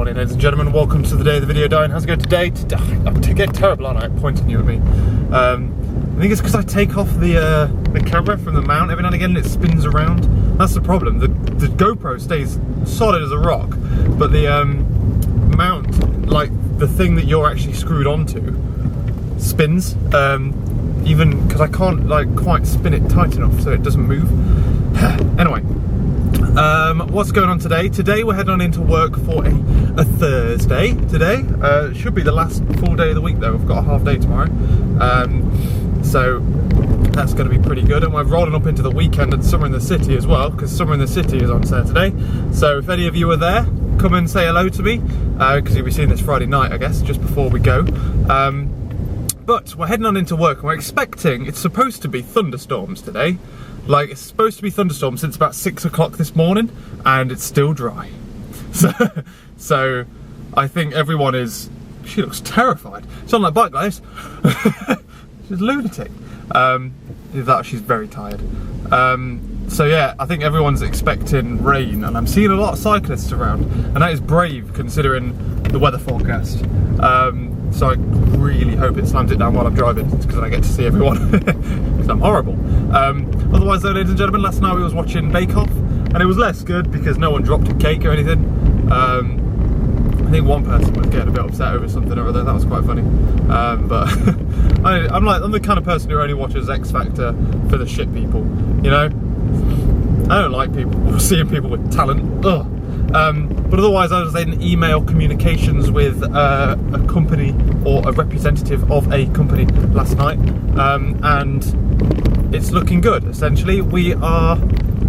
morning, ladies and gentlemen. Welcome to the day of the video dying. How's it going today? I'm getting terrible, aren't I? Pointing you at me. I think it's because I take off the camera from the mount every now and again and it spins around. That's the problem. The GoPro stays solid as a rock, but the mount, like the thing that you're actually screwed onto, spins. Even because I can't like quite spin it tight enough so it doesn't move. Anyway. What's going on today? Today we're heading on into work for a Thursday today. Should be the last full day of the week though. We've got a half day tomorrow. So that's going to be pretty good. And we're rolling up into the weekend at Summer in the City as well, because Summer in the City is on Saturday. So if any of you are there, come and say hello to me, because you'll be seeing this Friday night, I guess, just before we go. But we're heading on into work and we're expecting, it's supposed to be thunderstorms today. Like, it's supposed to be thunderstorms since about 6 o'clock this morning, and it's still dry. So I think everyone is, she looks terrified. She's on that bike, guys. She's a lunatic. She's very tired. So yeah, I think everyone's expecting rain, and I'm seeing a lot of cyclists around, and that is brave considering the weather forecast. So I really hope it slams it down while I'm driving, because I get to see everyone, because I'm horrible. Otherwise though, ladies and gentlemen, last night we was watching Bake Off, and it was less good because no one dropped a cake or anything. I think one person was getting a bit upset over something or other. That was quite funny. But I'm the kind of person who only watches X Factor for the shit people, you know? I don't like people, seeing people with talent. Ugh. But otherwise I was in email communications with a company or a representative of a company last night, and it's looking good. Essentially we are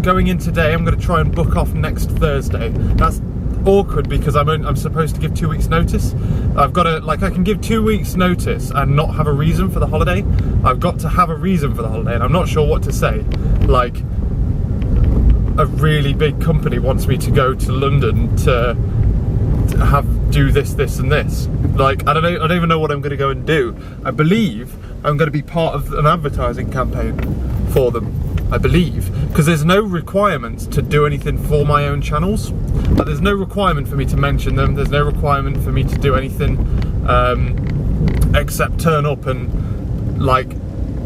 going in today. I'm going to try and book off next Thursday. That's awkward because I'm supposed to give 2 weeks notice. I've got to, like, I can give 2 weeks notice and not have a reason for the holiday. I've got to have a reason for the holiday, and I'm not sure what to say. Like, a really big company wants me to go to London to do this and this. Like, I don't even know what I'm going to go and do. I believe I'm going to be part of an advertising campaign for them. I believe, because there's no requirement to do anything for my own channels. Like, there's no requirement for me to mention them. There's no requirement for me to do anything except turn up and, like,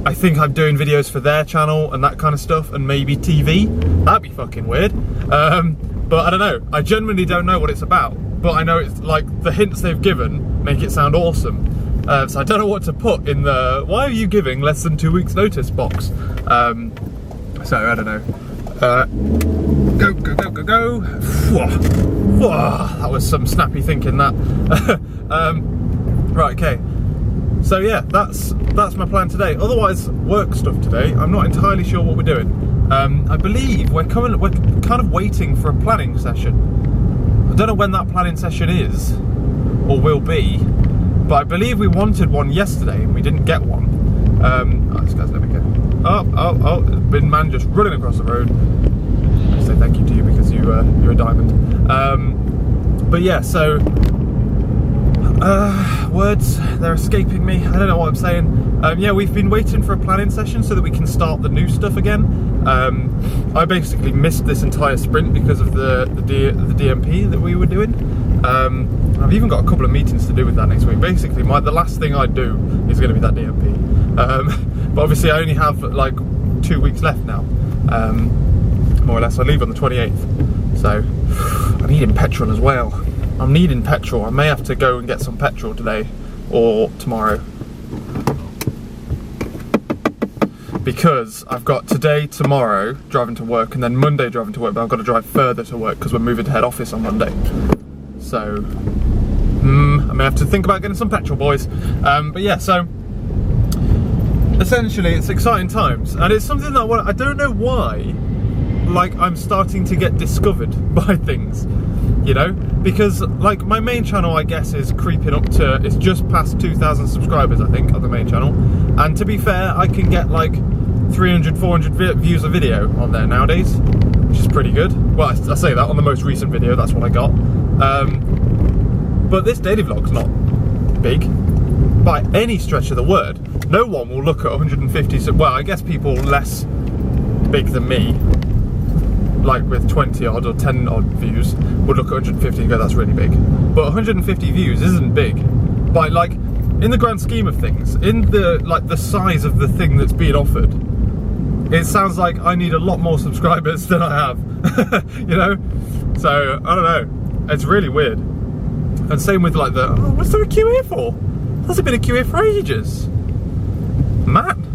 I think I'm doing videos for their channel and that kind of stuff, and maybe TV. That'd be fucking weird. But I don't know. I genuinely don't know what it's about. But I know it's like the hints they've given make it sound awesome. So I don't know what to put in the "why are you giving less than 2 weeks notice" box. So I don't know. Go. Whoa. That was some snappy thinking, that. Right, okay. So yeah, that's my plan today. Otherwise, work stuff today. I'm not entirely sure what we're doing. I believe we're kind of waiting for a planning session. I don't know when that planning session is or will be, but I believe we wanted one yesterday and we didn't get one. Oh, this guy's let me go. Oh, bin man just running across the road. I say thank you to you because you're a diamond. But yeah, so words, they're escaping me. I don't know what I'm saying. Yeah, we've been waiting for a planning session so that we can start the new stuff again. I basically missed this entire sprint because of the DMP that we were doing. I've even got a couple of meetings to do with that next week. Basically, the last thing I do is going to be that DMP. But obviously I only have like 2 weeks left now, more or less. I leave on the 28th, so I'm needing petrol as well. I'm needing petrol. I may have to go and get some petrol today or tomorrow, because I've got today, tomorrow driving to work, and then Monday driving to work, but I've got to drive further to work because we're moving to head office on Monday. So I may have to think about getting some petrol, boys. But yeah, so essentially it's exciting times, and it's something that I don't know why, like, I'm starting to get discovered by things, you know, because like my main channel, I guess, is creeping up to, it's just past 2,000 subscribers, I think, on the main channel, and to be fair, I can get like 300, 400 views a video on there nowadays, which is pretty good. Well, I say that on the most recent video, that's what I got. But this daily vlog's not big by any stretch of the word. No one will look at 150, well, I guess people less big than me like with 20 odd or 10 odd views would look at 150 and go, that's really big. But 150 views isn't big. But like, in the grand scheme of things, in the like the size of the thing that's being offered, it sounds like I need a lot more subscribers than I have, you know? So, I don't know, it's really weird. And same with like the, oh, what's there a queue here for? There's been a queue here for ages. Man.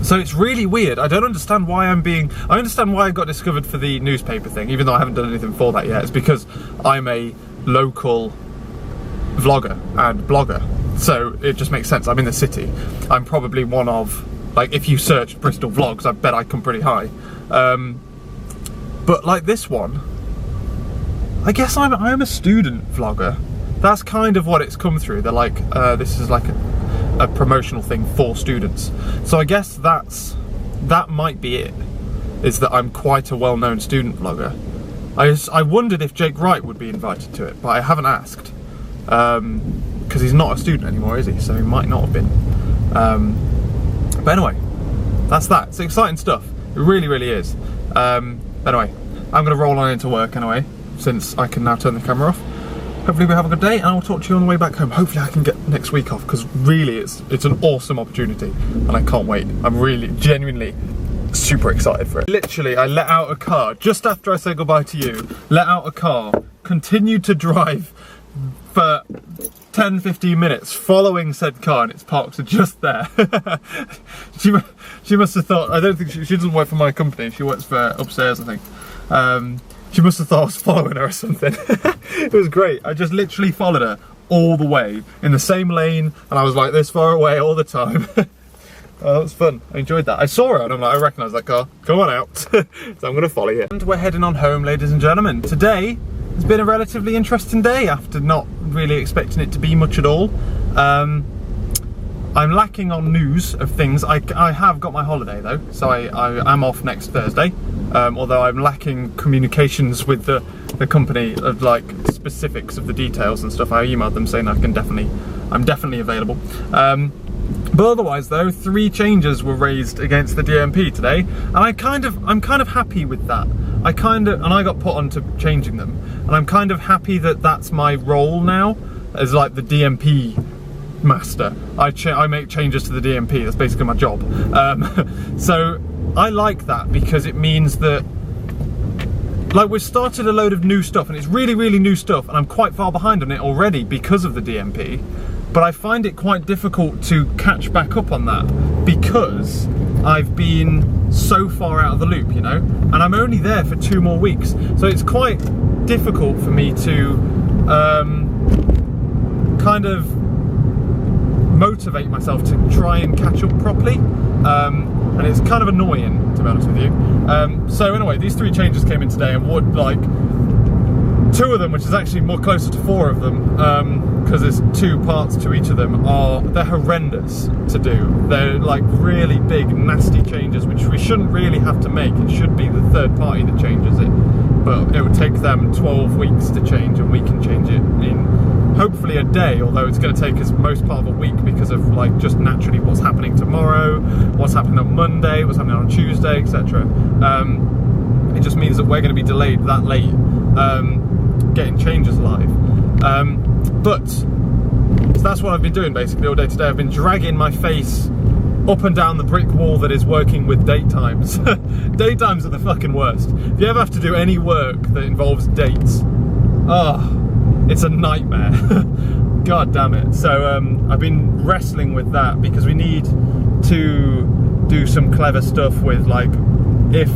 So it's really weird. I don't understand why I understand why I got discovered for the newspaper thing, even though I haven't done anything for that yet. It's because I'm a local vlogger and blogger. So it just makes sense. I'm in the city. I'm probably one of, like, if you search Bristol vlogs, I bet I come pretty high. But like this one, I guess I'm a student vlogger. That's kind of what it's come through. They're like, this is like a promotional thing for students. So I guess that might be it, is that I'm quite a well-known student vlogger. I wondered if Jake Wright would be invited to it, but I haven't asked. Because he's not a student anymore, is he? So he might not have been. But anyway, that's that. It's exciting stuff. It really, really is. Anyway, I'm going to roll on into work anyway, since I can now turn the camera off. Hopefully we have a good day, and I'll talk to you on the way back home. Hopefully I can get next week off, because really it's an awesome opportunity, and I can't wait. I'm really, genuinely super excited for it. Literally, I let out a car, just after I said goodbye to you, let out a car, continued to drive for 10-15 minutes following said car, and its parked just there. She must have thought, I don't think she doesn't work for my company, she works for upstairs, I think. She must have thought I was following her or something. It was great. I just literally followed her all the way in the same lane, and I was like this far away all the time. Oh, that was fun. I enjoyed that. I saw her and I'm like, I recognise that car. Come on out. So I'm going to follow you. And we're heading on home, ladies and gentlemen. Today has been a relatively interesting day after not really expecting it to be much at all. I'm lacking on news of things. I have got my holiday though, so I am off next Thursday. Although I'm lacking communications with the company of like specifics of the details and stuff. I emailed them saying I'm definitely available. But otherwise though, 3 changes were raised against the DMP today, and I'm kind of happy with that. And I got put onto changing them, and I'm kind of happy that that's my role now as like the DMP master. I make changes to the DMP. That's basically my job. So I like that, because it means that like we've started a load of new stuff, and it's really, really new stuff, and I'm quite far behind on it already because of the DMP. But I find it quite difficult to catch back up on that, because I've been so far out of the loop, you know, and I'm only there for 2 more weeks. So it's quite difficult for me to kind of motivate myself to try and catch up properly. And it's kind of annoying, to be honest with you. So anyway, these 3 changes came in today, and what, like 2 of them, which is actually more closer to 4 of them, because there's 2 parts to each of them, they're horrendous to do. They're like really big, nasty changes, which we shouldn't really have to make. It should be the third party that changes it, but it would take them 12 weeks to change, and we can change it in hopefully a day, although it's going to take us most part of a week because of like just naturally what's happening tomorrow, what's happening on Monday, what's happening on Tuesday, etc. It just means that we're going to be delayed that late getting changes live. So that's what I've been doing basically all day today. I've been dragging my face up and down the brick wall that is working with date times. Date times are the fucking worst. If you ever have to do any work that involves dates, it's a nightmare. God damn it. So I've been wrestling with that, because we need to do some clever stuff with, like, if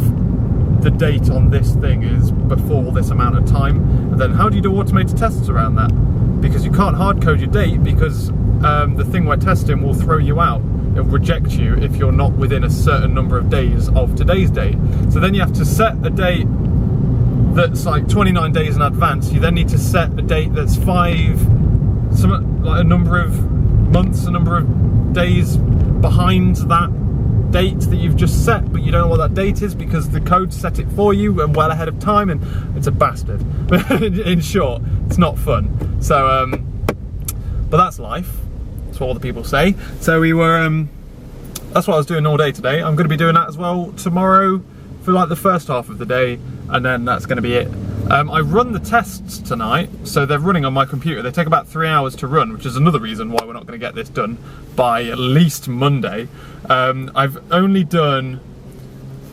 the date on this thing is before this amount of time, then how do you do automated tests around that? Because you can't hard code your date, because the thing we're testing will throw you out. It'll reject you if you're not within a certain number of days of today's date. So then you have to set a date that's like 29 days in advance. You then need to set a date that's a number of months, a number of days behind that date that you've just set, but you don't know what that date is because the code set it for you and well ahead of time, and it's a bastard. In short, it's not fun. So but that's life. That's what other people say. So we were that's what I was doing all day today. I'm going to be doing that as well tomorrow for like the first half of the day, and then that's going to be it. I run the tests tonight, so they're running on my computer. They take about 3 hours to run, which is another reason why we're not going to get this done by at least Monday. I've only done,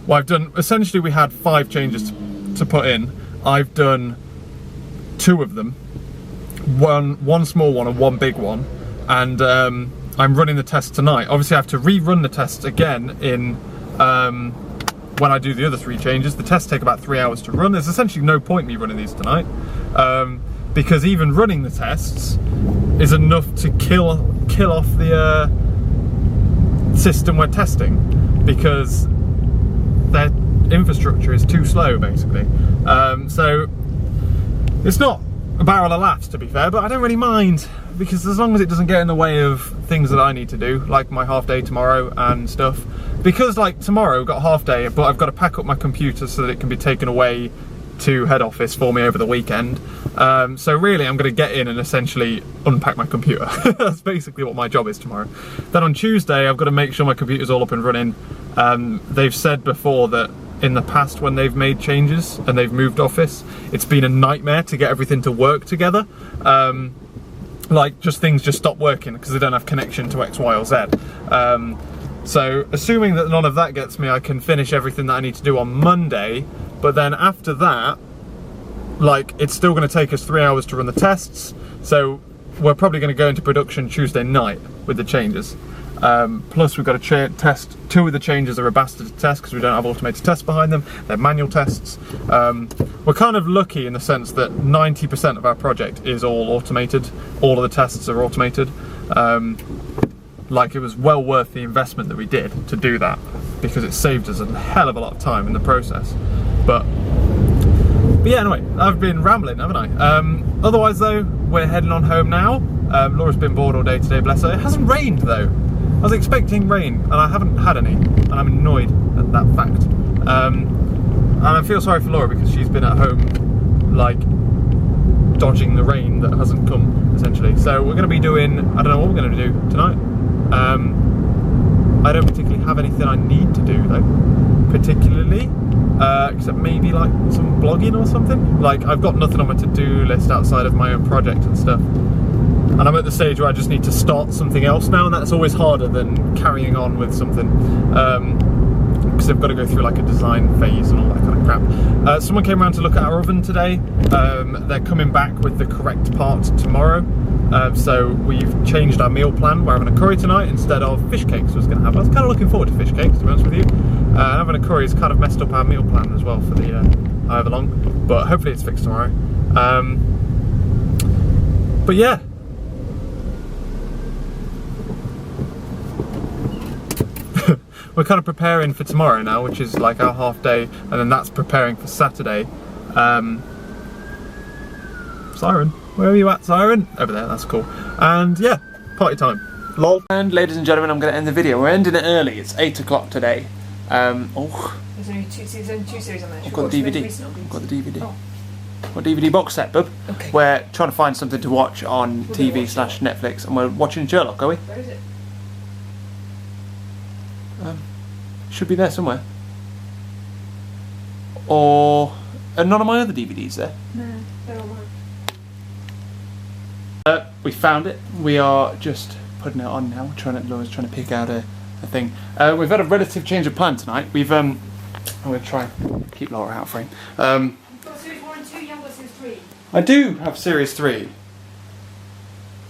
well, essentially we had 5 changes to put in. I've done 2 of them, one small one and 1 big one, and I'm running the test tonight. Obviously I have to rerun the tests again in when I do the other 3 changes. The tests take about 3 hours to run. There's essentially no point me running these tonight, because even running the tests is enough to kill off the system we're testing, because their infrastructure is too slow, basically. So it's not a barrel of laughs, to be fair, but I don't really mind, because as long as it doesn't get in the way of things that I need to do, like my half day tomorrow and stuff. Because like tomorrow I've got a half day, but I've got to pack up my computer so that it can be taken away to head office for me over the weekend. So really I'm going to get in and essentially unpack my computer. That's basically what my job is tomorrow. Then on Tuesday I've got to make sure my computer's all up and running. They've said before that in the past when they've made changes and they've moved office, it's been a nightmare to get everything to work together. Like things just stop working because they don't have connection to X, Y or Z. So assuming that none of that gets me, I can finish everything that I need to do on Monday. But then after that, like, it's still going to take us 3 hours to run the tests. So we're probably going to go into production Tuesday night with the changes. Plus we've got to test 2 of the changes are a bastard test because we don't have automated tests behind them. They're manual tests. We're kind of lucky in the sense that 90% of our project is all automated. All of the tests are automated. Like, it was well worth the investment that we did to do that, because it saved us a hell of a lot of time in the process. But yeah, anyway, I've been rambling, haven't I? Otherwise though, we're heading on home now. Laura's been bored all day today, bless her. It hasn't rained though. I was expecting rain and I haven't had any, and I'm annoyed at that fact. And I feel sorry for Laura because she's been at home, like, dodging the rain that hasn't come, essentially. So we're going to be doing, I don't know what we're going to do tonight. I don't particularly have anything I need to do though, particularly, except maybe like some blogging or something. Like, I've got nothing on my to-do list outside of my own project and stuff. And I'm at the stage where I just need to start something else now, and that's always harder than carrying on with something. Because I've got to go through like a design phase and all that kind of crap. Someone came around to look at our oven today. They're coming back with the correct part tomorrow. So we've changed our meal plan. We're having a curry tonight instead of fish cakes. I was going to have. I was kind of looking forward to fish cakes, to be honest with you. Having a curry has kind of messed up our meal plan as well for the however long. But hopefully it's fixed tomorrow. But yeah. We're kind of preparing for tomorrow now, which is like our half day, and then that's preparing for Saturday. Siren, where are you at, Siren? Over there, that's cool. And yeah, party time. Lol. And ladies and gentlemen, I'm going to end the video. We're ending it early. It's 8 o'clock today. There's only two series on there. I've got the DVD. I've got the DVD. Oh. What DVD box set, bub? Okay. We're trying to find something to watch on TV/Netflix, and we're watching Sherlock, are we? Where is it? Should be there somewhere. Or none of my other DVDs there. No, they're all mine. We found it. We are just putting it on now. Laura's trying to pick out a thing. We've had a relative change of plan tonight. I'm going to try and keep Laura out of frame. You've got Series 1 and 2, you haven't got Series 3. I do have Series 3.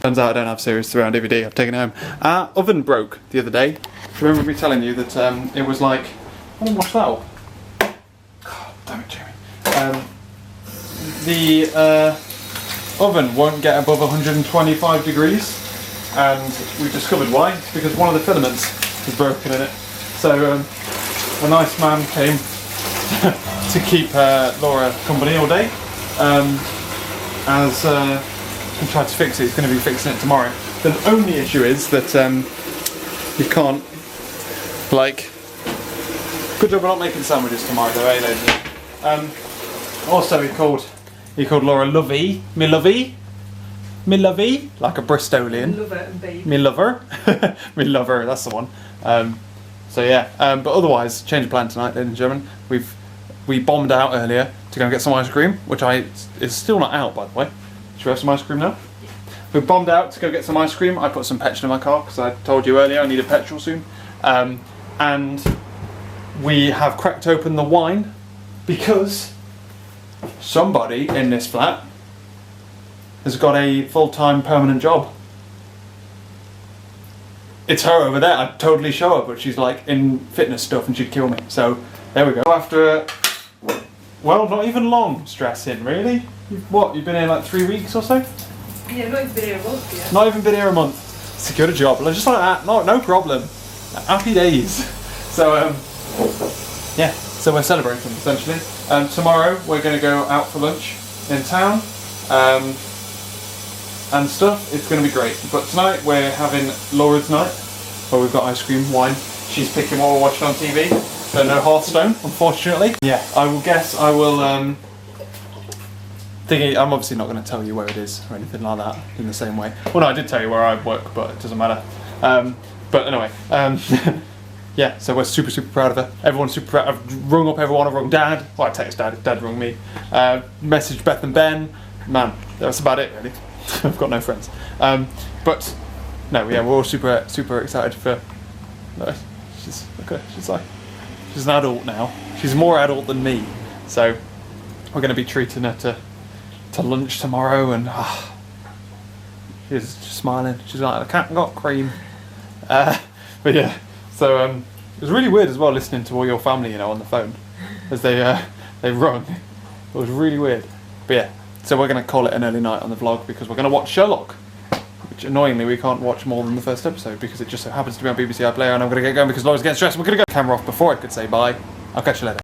Turns out I don't have Series 3 on DVD. I've taken it home. Our oven broke the other day. Remember me telling you that it was like... I didn't wash that up. God damn it, Jamie. The oven won't get above 125 degrees, and we discovered why. It's because one of the filaments is broken in it. So a nice man came to keep Laura company all day. He tried to fix it. He's going to be fixing it tomorrow. The only issue is that you can't, like... Good job we're not making sandwiches tomorrow though, eh, ladies? Also he called Laura Lovey, me lovey, like a Bristolian. Lover and babe. Me lover, me lover, that's the one. So yeah, but otherwise, change of plan tonight, ladies and gentlemen. We've we bombed out earlier to go and get some ice cream, which is still not out, by the way. Should we have some ice cream now? We bombed out to go get some ice cream. I put some petrol in my car because I told you earlier I needed petrol soon. And we have cracked open the wine because somebody in this flat has got a full-time permanent job. It's her over there. I'd totally show her, but she's like in fitness stuff and she'd kill me. So there we go. After, well, not even long stressing, really. You've been here like 3 weeks or so? Yeah, not even been here a month yet. Not even been here a month. Secured a job, just like that. No problem. Happy days. So yeah. So we're celebrating essentially. Tomorrow we're going to go out for lunch in town and stuff. It's going to be great. But tonight we're having Laura's night, where we've got ice cream, wine. She's picking what we're watching on TV. So no Hearthstone, unfortunately. Yeah, I will. I'm obviously not going to tell you where it is or anything like that in the same way. Well, no, I did tell you where I work, but it doesn't matter. But anyway, yeah, so we're super, super proud of her. Everyone's super proud. I've rung up everyone. I've rung Dad. Well, I text Dad. Dad rung me. Messaged Beth and Ben. Man, that's about it, really. I've got no friends. But no, yeah, we're all super, super excited for. No, she's an adult now. She's more adult than me. So we're going to be treating her to lunch tomorrow, and she's just smiling. She's like, the cat got cream. But yeah, so it was really weird as well listening to all your family, on the phone as they rung. It was really weird. But yeah, so we're going to call it an early night on the vlog because we're going to watch Sherlock, which annoyingly we can't watch more than the first episode because it just so happens to be on BBC iPlayer, and I'm going to get going because Laura's getting stressed. We're going to go camera off before I could say bye. I'll catch you later.